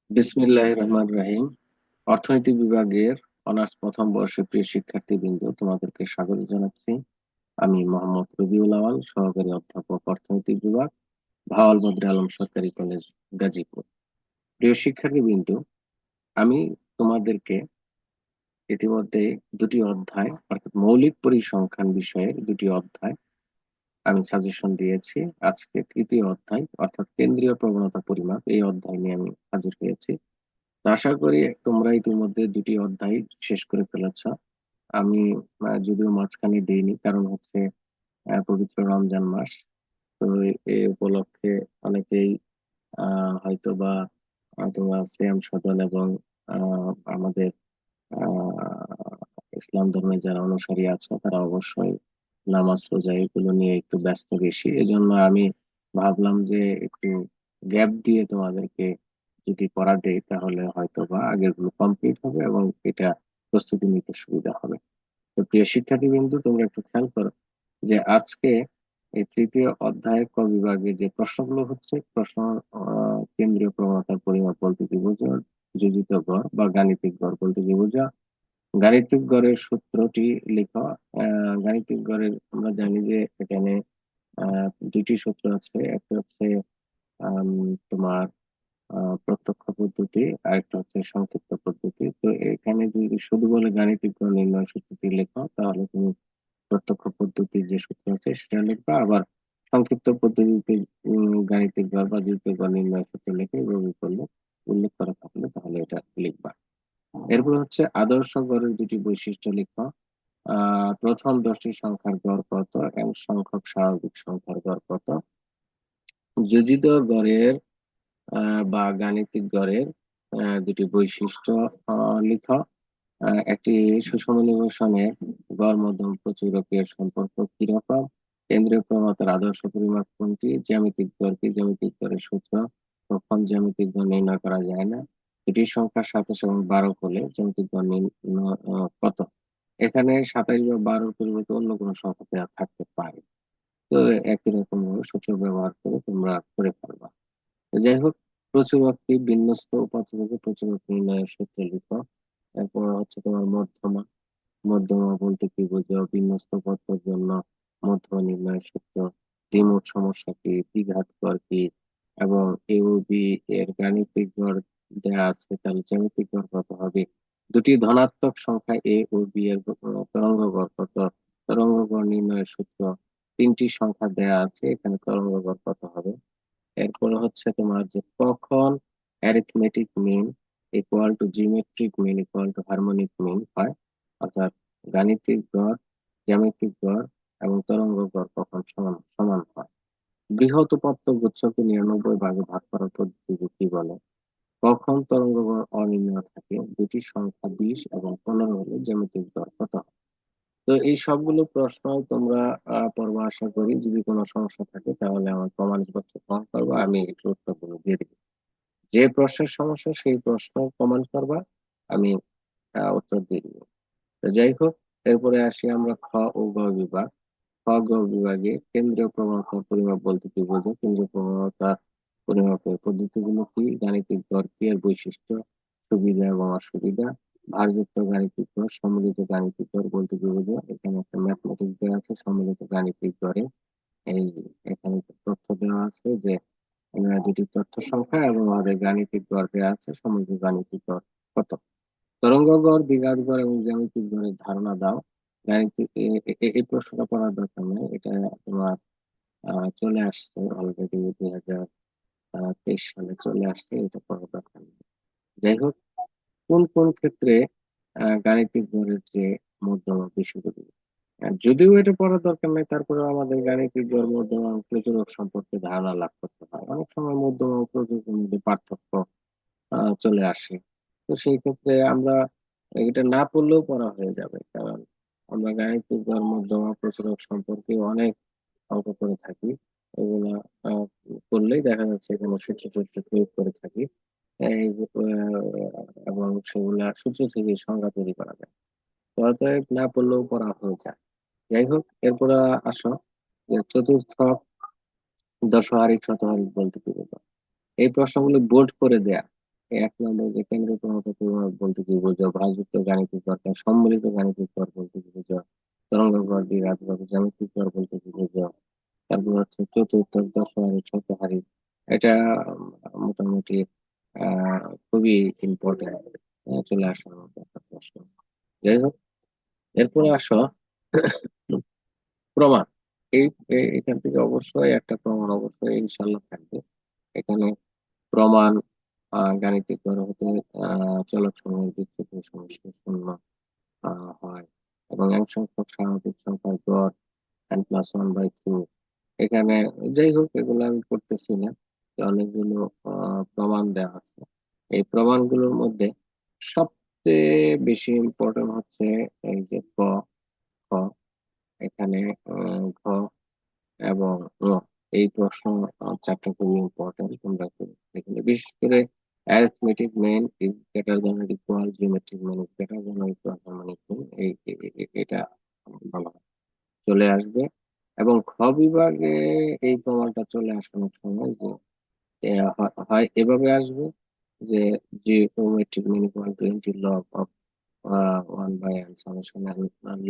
বিসমিল্লাহির রহমানির রহিম। অর্থনীতি বিভাগের অনার্স প্রথম বর্ষের প্রিয় শিক্ষার্থীবৃন্দ, তোমাদেরকে স্বাগত জানাচ্ছি। আমি মোহাম্মদ রবিউল আওয়াল, সহকারী অধ্যাপক, অর্থনীতি বিভাগ, ভাওয়াল বদর আলম সরকারি কলেজ, গাজীপুর। প্রিয় শিক্ষার্থীবৃন্দ, আমি তোমাদেরকে ইতিমধ্যে দুটি অধ্যায় অর্থাৎ মৌলিক পরিসংখ্যান বিষয়ের দুটি অধ্যায় আমি সাজেশন দিয়েছি। আজকে তৃতীয় অধ্যায় অর্থাৎ কেন্দ্রীয় প্রবণতা পরিমাপ, এই অধ্যায় নিয়ে আমি হাজির হয়েছি। তো আশা করি তোমরা ইতিমধ্যে দুটি অধ্যায় শেষ করে ফেলেছ। আমি যদিও মাঝখানে দিইনি, কারণ হচ্ছে পবিত্র রমজান মাস। তো এই উপলক্ষে অনেকেই হয়তো বা তোমার সিয়াম সাধন এবং আমাদের ইসলাম ধর্মের যারা অনুসারী আছে তারা অবশ্যই নামাজ রোজা এগুলো নিয়ে একটু ব্যস্ত বেশি। এজন্য আমি ভাবলাম যে একটু গ্যাপ দিয়ে তোমাদেরকে যদি পড়া দেই তাহলে হয়তো বা আগের গুলো কমপ্লিট হবে এবং এটা প্রস্তুতি নিতে সুবিধা হবে। তো প্রিয় শিক্ষার্থী বিন্দু, তোমরা একটু খেয়াল করো যে আজকে এই তৃতীয় অধ্যায়ের ক বিভাগের যে প্রশ্নগুলো হচ্ছে প্রশ্ন, কেন্দ্রীয় প্রবণতার পরিমাপ বলতে কি বোঝো, যোজিত গড় বা গাণিতিক গড় বলতে কি বোঝো, গাণিতিক গড়ের সূত্রটি লেখো। গাণিতিক গড়ের আমরা জানি যে এখানে দুইটি সূত্র আছে। একটা হচ্ছে আম, তোমার প্রত্যক্ষ পদ্ধতি, আর একটা হচ্ছে সংক্ষিপ্ত পদ্ধতি। তো এখানে যদি শুধু বলে গাণিতিক গড় নির্ণয় সূত্রটি লেখো, তাহলে তুমি প্রত্যক্ষ পদ্ধতির যে সূত্র আছে সেটা লিখবা। আবার সংক্ষিপ্ত পদ্ধতিতে গাণিতিক গড় বা দ্বিতীয় গড় নির্ণয় সূত্র লিখে এভাবে করলে উল্লেখ করা থাকলে তাহলে এটা লিখবা। এরপর হচ্ছে আদর্শ গড়ের দুটি বৈশিষ্ট্য লিখো। প্রথম 10টি সংখ্যার গড় কত, এন সংখ্যক স্বাভাবিক সংখ্যার গড় কত। যোজিত গড়ের বা গাণিতিক গড়ের দুটি বৈশিষ্ট্য লিখো। একটি সুষম নির্বাচনের গড় মধ্যম প্রচুরকের সম্পর্ক কিরকম, কেন্দ্রীয় প্রবণতার আদর্শ পরিমাপ কোনটি, জ্যামিতিক গড় কি, জ্যামিতিক গড়ের সূত্র, কখন জ্যামিতিক গড় নির্ণয় করা যায় না, দুটি সংখ্যা 27 এবং 12 হলে জ্যামিতিক গড় কত। এখানে 27 বা 12-র পরিবর্তে অন্য কোনো সংখ্যা দেওয়া থাকতে পারে। তো একই রকম ভাবে সূত্র ব্যবহার করে তোমরা করে ফেলবা। তো যাই হোক, প্রচুরক কি, বিন্যস্ত উপাত্তকে প্রচুরক নির্ণয়ের সূত্র লিখো। এরপর হচ্ছে তোমার মধ্যমা। মধ্যমা বলতে কি বোঝো, বিন্যস্ত পথের জন্য মধ্যমা নির্ণয়ের সূত্র। দ্বিমুখ সমস্যা কি, দ্বিঘাত গড় কি, এবং এ ও বি এর গাণিতিক গড় দেয়া আছে, তাহলে জ্যামিতিক গড় কত হবে। দুটি ধনাত্মক সংখ্যা এ ও বি এর তরঙ্গ গড় কত, তরঙ্গ গড় নির্ণয়ের সূত্র। তিনটি সংখ্যা দেয়া আছে, এখানে তরঙ্গ গড় কত হবে। এরপরে হচ্ছে তোমার যে কখন arithmetic mean equal to geometric mean equal to harmonic mean হয়, অর্থাৎ গাণিতিক গড়, জ্যামিতিক গড় এবং তরঙ্গ গড় কখন সমান সমান হয়। বৃহৎ উপাত্ত গুচ্ছকে 99 ভাগে ভাগ করার পদ্ধতিকে কি বলে। কখন তরঙ্গ গড় অনির্ণয় থাকে, দুটি সংখ্যা 20 এবং 15 হলে জ্যামিতিক গড় কত হয়। তো এই সবগুলো প্রশ্ন তোমরা পড়বা। আশা করি যদি কোনো সমস্যা থাকে তাহলে আমার কমেন্ট বক্সে কমেন্ট করবা, আমি একটু উত্তরগুলো দিয়ে দিব। যে প্রশ্নের সমস্যা সেই প্রশ্ন কমেন্ট করবা, আমি উত্তর দিয়ে দিব। তো যাই হোক, এরপরে আসি আমরা খ ও গ বিভাগ। খ গ বিভাগে কেন্দ্রীয় প্রবণতা পরিমাপ বলতে কি বোঝো, কেন্দ্রীয় প্রবণতা পরিমাপের পদ্ধতিগুলো কি, গাণিতিক গড় কি এর বৈশিষ্ট্য, সুবিধা এবং অসুবিধা, ভারযুক্ত গাণিতিক গড়, সম্মিলিত গাণিতিক গড় বলতে কি বোঝো। এখানে একটা ম্যাথমেটিক্স দেওয়া আছে সম্মিলিত গাণিতিক গড়ে। এই এখানে তথ্য দেওয়া আছে যে দুটি তথ্য সংখ্যা এবং আমাদের গাণিতিক গড় দেওয়া আছে, সম্মিলিত গাণিতিক গড় কত। তরঙ্গ গড়, দ্বিঘাত গড় এবং জ্যামিতিক গড়ের ধারণা দাও। গাণিতিক এই প্রশ্নটা পড়ার দরকার নেই, এটা তোমার চলে আসছে অলরেডি, 2023 সালে চলে আসছে, এটা পড়ার দরকার নেই। যাই হোক, কোন কোন ক্ষেত্রে গাণিতিক গড়ের যে মধ্যমা বিষয়গুলো, যদিও এটা পড়ার দরকার নেই, তারপরে আমাদের গাণিতিক গড়, মধ্যমা ও প্রচুরক সম্পর্কে ধারণা লাভ করতে হয়। অনেক সময় মধ্যমা ও প্রচুরকের মধ্যে পার্থক্য চলে আসে। তো সেই ক্ষেত্রে আমরা এটা না পড়লেও পড়া হয়ে যাবে, কারণ আমরা গাণিতিক গড়, মধ্যমা, প্রচুরক সম্পর্কে অনেক অঙ্ক করে থাকি। এগুলা করলেই দেখা যাচ্ছে এখানে সূত্র টুত্র প্রয়োগ করে থাকি। এই এবং সেগুলা সূত্র থেকে সংজ্ঞা তৈরি করা যায়। তো অতএব না পড়লেও পড়া হয়ে যায়। যাই হোক, এরপরে আসো যে চতুর্থ দশহারিক শতহারিক বলতে কি বোঝো। এই প্রশ্নগুলো বোল্ড করে দেয়া। এক নম্বর যে কেন্দ্র প্রণত পরিমাপ বলতে কি বোঝো, ভাঁজযুক্ত গাণিতিক গড়, তার সম্মিলিত গাণিতিক গড় বলতে কি বোঝো, তরঙ্গ গড় দ্বিঘাত গড় জ্যামিতিক গড় বলতে কি বোঝো, তারপর হচ্ছে চতুর্থ দশহারি শতহারি। এটা মোটামুটি খুবই ইম্পর্টেন্ট, চলে আসার মতো একটা প্রশ্ন। যাই হোক, এরপরে আসো প্রমাণ। এই এখান থেকে অবশ্যই একটা প্রমাণ অবশ্যই ইনশাল্লাহ থাকবে এখানে। প্রমাণ গাণিতিক গড় হতে চলক সময়ের বিচ্যুত সমষ্টি শূন্য হয়, এবং n সংখ্যক স্বাভাবিক সংখ্যার গড় n+1/2। এখানে যাই হোক, এগুলো আমি করতেছি না, তো অনেকগুলো প্রমাণ দেওয়া আছে। এই প্রমাণগুলোর মধ্যে সবচেয়ে বেশি ইম্পর্টেন্ট হচ্ছে এই যে ক, খ, এখানে ঘ এবং ঙ। এই প্রশ্ন চারটা খুবই ইম্পর্টেন্ট, তোমরা এখানে বিশেষ করে arithmetic mean is greater than or equal, geometric mean is greater than or equal harmonic mean, এটা ভালো চলে আসবে। এবং খ বিভাগে এই প্রমাণটা চলে আসানোর সময় যে হয় এভাবে আসবে যে geometric mean equal to antilog of 1/n summation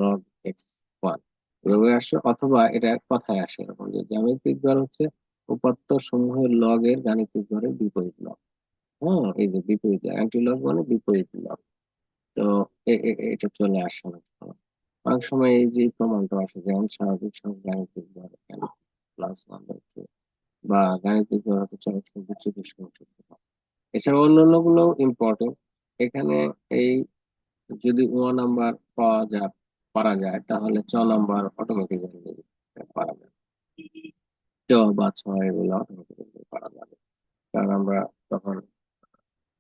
log X 1, এভাবে আসে। অথবা এটা কথায় আসে এরকম যে জ্যামিতিক গড় হচ্ছে উপাত্ত সমূহের লগ এর গাণিতিক গড়ের বিপরীত লগ। হ্যাঁ, এই যে বিপরীত অ্যান্টি লগ মানে বিপরীত লগ। তো এটা চলে আসে অনেক সময়। অনেক সময় এই যে প্রমাণটা আসে, যেমন স্বাভাবিক সংখ্যা গাণিতিক গড় +1/2, বা গাণিতিক গড় হতে চলক সংখ্যা চিকিৎসা সূত্র। এছাড়া অন্যান্য গুলো ইম্পর্টেন্ট এখানে। এই যদি নাম্বার পারা যায় তাহলে নাম্বার অটোমেটিক্যালি পারা যায়, বা এগুলো অটোমেটিক্যালি পারা যাবে। কারণ আমরা তখন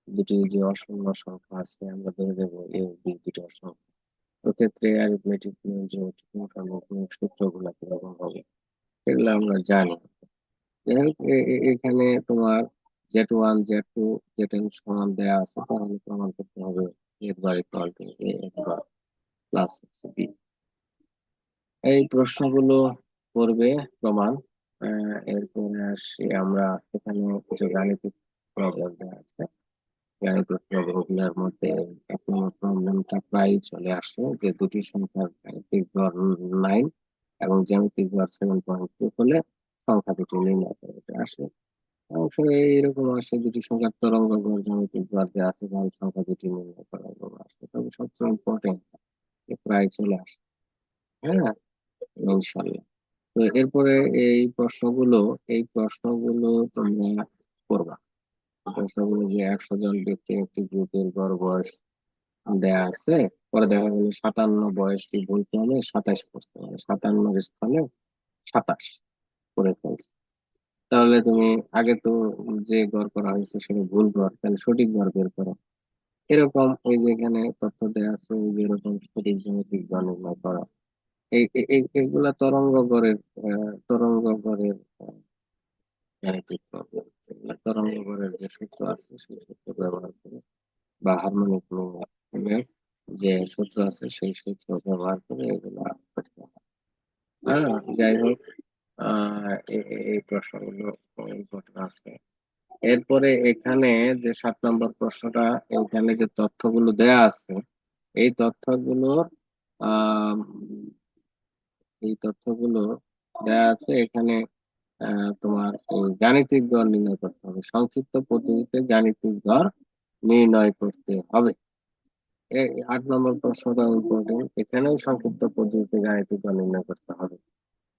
দুটি যে অশূন্য সংখ্যা আছে আমরা ধরে দেবো এ ও বি দুটি অসংখ্য। ওক্ষেত্রে অ্যারিথমেটিক জিওমেট্রিক সূত্রগুলো কিরকম হবে এগুলো আমরা জানি। যাই হোক, এখানে তোমার Z1 Z2 Z n সমান দেয়া আছে, তাহলে প্রমাণ করতে হবে এর bar equal to A bar plus B. এই প্রশ্নগুলো করবে প্রমাণ। এরপরে আসি আমরা, এখানে কিছু গাণিতিক প্রবলেম দেওয়া আছে। গাণিতিক প্রবলেমগুলোর মধ্যে এক নম্বর প্রবলেমটা প্রায় চলে আসে যে দুটি সংখ্যার গাণিতিক গড় 9 এবং জ্যামিতিক গড় 7.2 হলে সংখ্যা দুটি নির্ণয় করে, এটা আসে। অবশ্যই এইরকম আসে দুটি সংখ্যার তরঙ্গ গড় জ্যামিতিক গড় দেওয়া আছে, তাহলে সংখ্যা দুটি নির্ণয় করা এরকম আসে। তবে সবচেয়ে ইম্পর্টেন্ট প্রায় চলে আসে। হ্যাঁ, ইনশাল্লাহ। তো এরপরে এই প্রশ্নগুলো তোমরা করবা। প্রশ্নগুলো যে 100 জন ব্যক্তির একটি গ্রুপের গড় বয়স দেয়া আছে, পরে দেখা গেল 57 বয়সটি বলতে হবে 27 করতে হবে, 57 স্থানে 27 করে ফেলছে। তাহলে তুমি আগে তো যে গড় করা হয়েছে সেটা ভুল গড়, তাহলে সঠিক গড় বের করো। এরকম এই যে এখানে তথ্য দেওয়া আছে, এই যে এরকম সঠিক জ্যামিতিক গড় নির্ণয় করা। এইগুলা তরঙ্গ গড়ের গাণিতিক প্রবলেম। এগুলা তরঙ্গ গড়ের যে সূত্র আছে সেই সূত্র ব্যবহার করে, বা হারমোনিক মেনের যে সূত্র আছে সেই সূত্র ব্যবহার করে এগুলা করতে হয়। হ্যাঁ, যাই হোক, এই প্রশ্নগুলো ইম্পর্টেন্ট আছে। এরপরে এখানে যে 7 নম্বর প্রশ্নটা, এখানে যে তথ্যগুলো দেয়া আছে এই তথ্যগুলোর আহ এই তথ্যগুলো দেয়া আছে এখানে। তোমার এই গাণিতিক গড় নির্ণয় করতে হবে, সংক্ষিপ্ত পদ্ধতিতে গাণিতিক গড় নির্ণয় করতে হবে। এই 8 নম্বর প্রশ্নটা ইম্পর্টেন্ট, এখানেও সংক্ষিপ্ত পদ্ধতিতে গাণিতিক গড় নির্ণয় করতে হবে।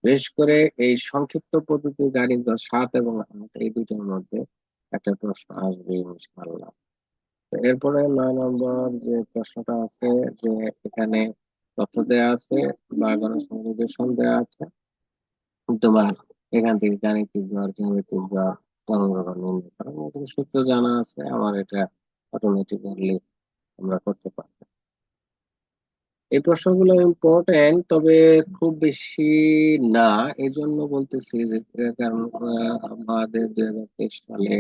বিশেষ করে এই সংক্ষিপ্ত পদ্ধতি গাণিতিক গড় 7 এবং 8, এই দুটোর মধ্যে একটা প্রশ্ন আসবে ইনশাআল্লাহ। তো এরপরে 9 নম্বর যে প্রশ্নটা আছে, যে এখানে তথ্য দেয়া আছে বা গণসংযোগেশন দেয়া আছে, তোমার এখান থেকে গাণিতিক গড় জ্যামিতিক গড় তরঙ্গ গড় নির্ণয় করা, এগুলো সূত্র জানা আছে আমার, এটা অটোমেটিক্যালি আমরা করতে পারবো। এই প্রশ্নগুলো ইম্পর্টেন্ট, তবে খুব বেশি না। এই জন্য বলতেছি যে কারণ আমাদের 2023 সালে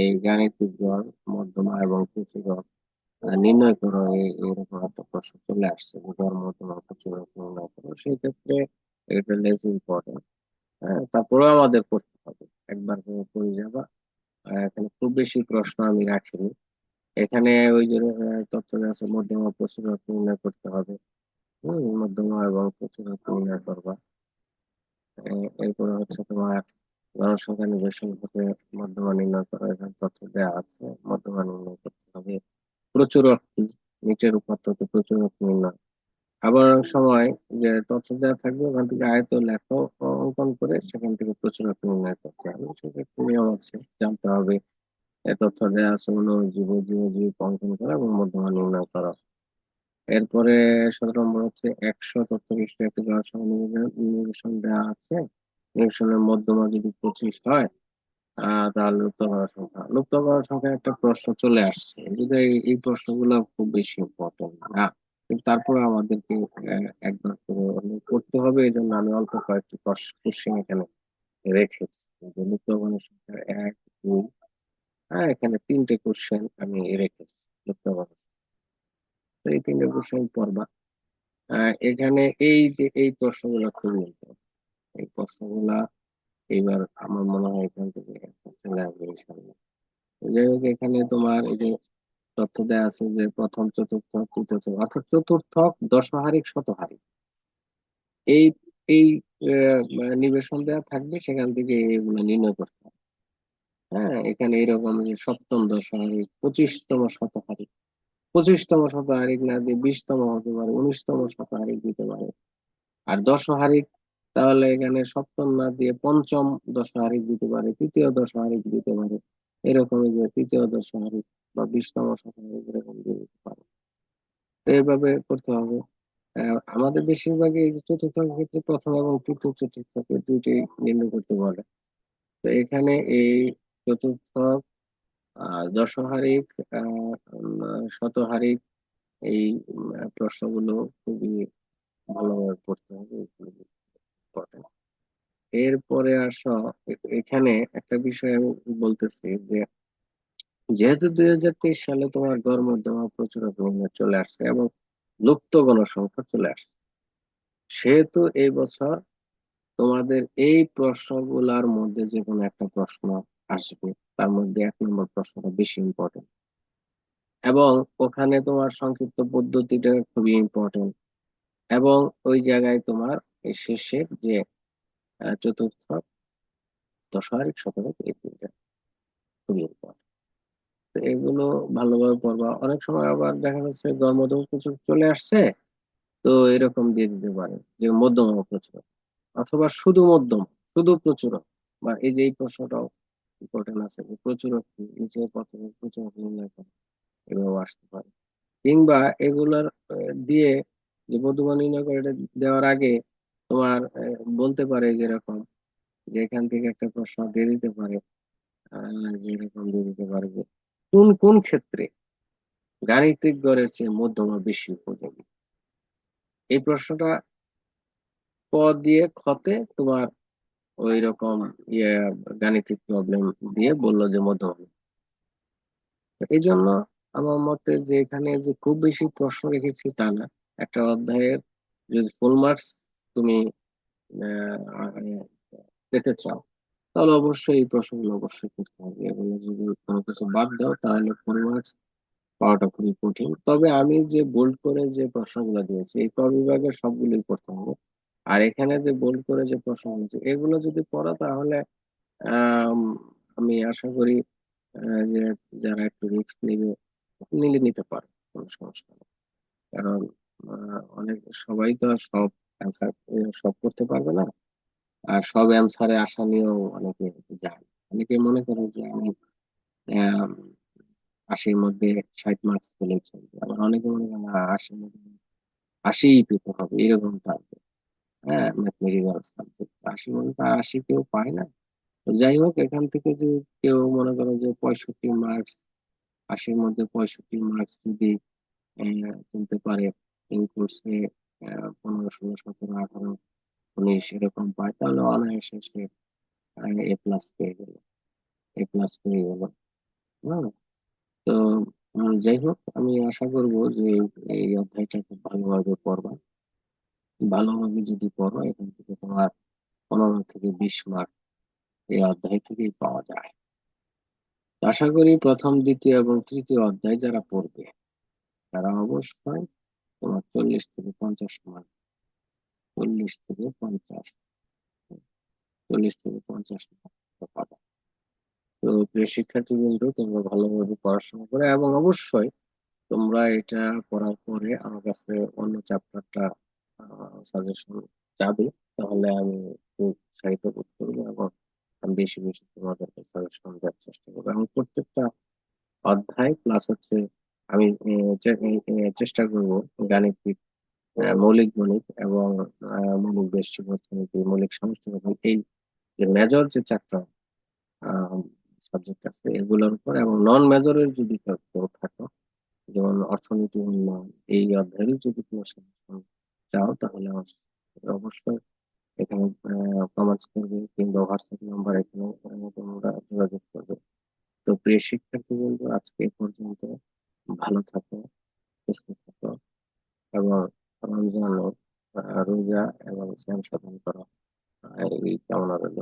এই গাণিতিক গড়, মধ্যমা এবং সূচি গড় নির্ণয় করো, এরকম একটা প্রশ্ন চলে আসছে যে গড়, মধ্যমা, সূচি গড় নির্ণয় করো। সেই ক্ষেত্রে এটা লেস ইম্পর্টেন্ট। তারপরেও আমাদের করতে হবে, একবার করে করে যাবা, এখানে খুব বেশি প্রশ্ন আমি রাখিনি। এখানে ওই যে তথ্য দেওয়া আছে মধ্যমা প্রচুর নির্ণয় করতে হবে। মধ্যমা এবং প্রচুর নির্ণয় করবা। এরপরে হচ্ছে তোমার জনসংখ্যা নির্বাচন হতে মধ্যমা নির্ণয় করা, এখানে তথ্য দেওয়া আছে মধ্যমা নির্ণয় করতে হবে। প্রচুরক কি, নিচের উপাত্ত তো প্রচুরক নির্ণয়। আবার অনেক সময় যে তথ্য দেওয়া থাকবে ওখান থেকে আয়ত লেখো অঙ্কন করে সেখান থেকে প্রচুরক নির্ণয় করতে হবে, সেক্ষেত্রে নিয়ম আছে জানতে হবে। তথ্য দেওয়া আছে জীব জীব জীব অঙ্কন করা এবং মধ্যমা নির্ণয় করা। এরপরে 17 নম্বর হচ্ছে 100 তথ্য বিশিষ্ট একটি জনসংখ্যা নিবেশন দেওয়া আছে। নিবেশনের মধ্যমা যদি 25 হয়, তাহলে লুপ্ত করার সংখ্যা, লুপ্ত করার সংখ্যা একটা প্রশ্ন চলে আসছে, যদি এই প্রশ্নগুলো খুব বেশি ইম্পর্টেন্ট না, কিন্তু তারপরে আমাদেরকে একবার করে করতে হবে। এই জন্য আমি অল্প কয়েকটি কোশ্চেন এখানে রেখেছি। যে লুপ্ত করার সংখ্যা 1 2, এখানে 3টে কোশ্চেন আমি রেখেছি লুপ্ত করার। তো এই 3টে কোশ্চেন পড়বা। এখানে এই যে এই প্রশ্নগুলো খুবই ইম্পর্টেন্ট, এই প্রশ্নগুলা এইবার আমার মনে হয় এখান থেকে একটা চলে আসবে ইনশাআল্লাহ। যাই হোক, এখানে তোমার এই যে তথ্য দেওয়া আছে যে প্রথম চতুর্থ তৃতীয় চতুর্থ, অর্থাৎ চতুর্থক দশহারিক শতহারিক, এই এই নিবেশন দেওয়া থাকবে, সেখান থেকে এগুলো নির্ণয় করতে হবে। এখানে এরকম যে সপ্তম দশহারিক, 25তম শতহারিক, 25তম শতহারিক না দিয়ে 20তম হতে পারে, 19তম শতহারিক দিতে পারে। আর দশহারিক, তাহলে এখানে সপ্তম না দিয়ে পঞ্চম দশহারিক দিতে পারে, তৃতীয় দশহারিক দিতে পারে। এরকমই যে তৃতীয় দশহারিক বা 20তম শতহারিক এরকম দিয়ে দিতে পারে। তো এইভাবে করতে হবে। আমাদের বেশিরভাগই এই যে চতুর্থ ক্ষেত্রে প্রথম এবং তৃতীয় চতুর্থকে দুইটি নির্ণয় করতে বলে। তো এখানে এই চতুর্থ, দশহারিক, শতহারিক, এই প্রশ্নগুলো খুবই ভালোভাবে পড়তে হবে, এগুলো important। এরপরে আসো, এখানে একটা বিষয় আমি বলতেছি যে যেহেতু 2023 সালে তোমার গড় মধ্যমা প্রচুর পরিমাণে চলে আসছে এবং লুপ্ত গণসংখ্যা চলে আসছে, সেহেতু এই বছর তোমাদের এই প্রশ্নগুলোর মধ্যে যে কোনো একটা প্রশ্ন আসবে, তার মধ্যে 1 নম্বর প্রশ্নটা বেশি ইম্পর্টেন্ট, এবং ওখানে তোমার সংক্ষিপ্ত পদ্ধতিটা খুবই ইম্পর্টেন্ট। এবং ওই জায়গায় তোমার এই শেষের যে চতুর্থ দশহারিক শতক, এই তিনটা খুবই ইম্পর্টেন্ট। তো এগুলো ভালোভাবে পড়বা। অনেক সময় আবার দেখা যাচ্ছে গড় কিছু চলে আসছে, তো এরকম দিয়ে দিতে পারে যে মধ্যম প্রচুর, অথবা শুধু মধ্যম, শুধু প্রচুর, বা এই যে এই প্রশ্নটাও ইম্পর্টেন্ট আছে যে প্রচুর কি, নিচের পথে প্রচুর নির্ণয় করে, এভাবে আসতে পারে। কিংবা এগুলার দিয়ে যে মধ্যমা নির্ণয় করে এটা দেওয়ার আগে তোমার বলতে পারে যেরকম, যে এখান থেকে একটা প্রশ্ন দিয়ে দিতে পারে, যেরকম দিয়ে দিতে পারে যে কোন কোন ক্ষেত্রে গাণিতিক গড়ের চেয়ে মধ্যমা বেশি উপযোগী। এই প্রশ্নটা ক দিয়ে খতে তোমার ওই রকম ইয়ে গাণিতিক প্রবলেম দিয়ে বললো যে মধ্যমা। তো এই জন্য আমার মতে যে এখানে যে খুব বেশি প্রশ্ন রেখেছি তা না। একটা অধ্যায়ের যদি ফুল মার্কস তুমি আহ, আহ, পেতে চাও, তাহলে অবশ্যই এই প্রশ্নগুলো অবশ্যই করতে হবে। এগুলো যদি কোনো কিছু বাদ দাও তাহলে ফুল মার্কস পাওয়াটা খুবই কঠিন। তবে আমি যে বোল্ড করে যে প্রশ্নগুলো দিয়েছি এই ক বিভাগের সবগুলোই করতে হবে। আর এখানে যে বোল্ড করে যে প্রশ্ন হয়েছে এগুলো যদি পড়ো তাহলে আম, আমি আশা করি যে যারা একটু রিস্ক নিবে নিলে নিতে পারে, কোনো সমস্যা নেই। কারণ অনেক সবাই তো আর সব অ্যান্সার সব করতে পারবে না। আর সব অ্যান্সারে আশা নিয়েও অনেকে যায়। অনেকে মনে করে যে আমি আহ 80-র মধ্যে 60 মার্কস পেলেই চলবে, আবার অনেকে মনে করে না 80-র মধ্যে 80 পেতে হবে, এরকম থাকবে। ম্যাথমেটিক্যাল সাবজেক্ট 80-র মধ্যে তো আর 80 কেউ পায় না। তো যাই হোক, এখান থেকে যদি কেউ মনে করে যে 65 মার্কস, 80-র মধ্যে 65 মার্কস যদি তুলতে পারে, এই কোর্সে 15 16 17 18 19 এরকম পায়, তাহলে অনায়াসে সে A+ পেয়ে গেল, A+ পেয়ে গেল। হ্যাঁ। তো যাই হোক, আমি আশা করব যে এই অধ্যায়টা খুব ভালোভাবে পড়বা। ভালোভাবে যদি পড়ো এখান থেকে তোমার 15 থেকে 20 মার্ক এই অধ্যায় থেকেই পাওয়া যায়। আশা করি প্রথম, দ্বিতীয় এবং তৃতীয় অধ্যায় যারা পড়বে তারা অবশ্যই তোমার 40 থেকে 50 মার্ক, 40 থেকে 50, 40 থেকে 50 মার্ক পাবে। তো প্রিয় শিক্ষার্থী বন্ধু, তোমরা ভালোভাবে পড়াশোনা করে এবং অবশ্যই তোমরা এটা পড়ার পরে আমার কাছে অন্য চ্যাপ্টারটা সাজেশন চাবে, তাহলে আমি খুব উৎসাহিত বোধ করবো এবং আমি বেশি বেশি তোমাদেরকে সাজেশন দেওয়ার চেষ্টা করবো এবং প্রত্যেকটা অধ্যায় প্লাস হচ্ছে আমি চেষ্টা করব গাণিতিক, মৌলিক গণিত এবং মৌলিক বৈশ্বিক অর্থনীতি, মৌলিক সমষ্টিগত এই যে মেজর যে চারটা সাবজেক্ট আছে এগুলোর উপর, এবং নন মেজরের যদি কেউ থাকো, যেমন অর্থনীতি, উন্নয়ন, এই অধ্যায়ে যদি কোনো সাজেশন চাও তাহলে আমার সাথে অবশ্যই এখানে কমেন্টস করবে কিংবা হোয়াটসঅ্যাপ নাম্বার এখানে তোমরা যোগাযোগ করবে। তো প্রিয় শিক্ষার্থী বন্ধু, আজকে এ পর্যন্ত। ভালো থাকো, সুস্থ থাকো এবং রমজানের রোজা এবং সিয়াম সাধন করো, এই কামনা রইল।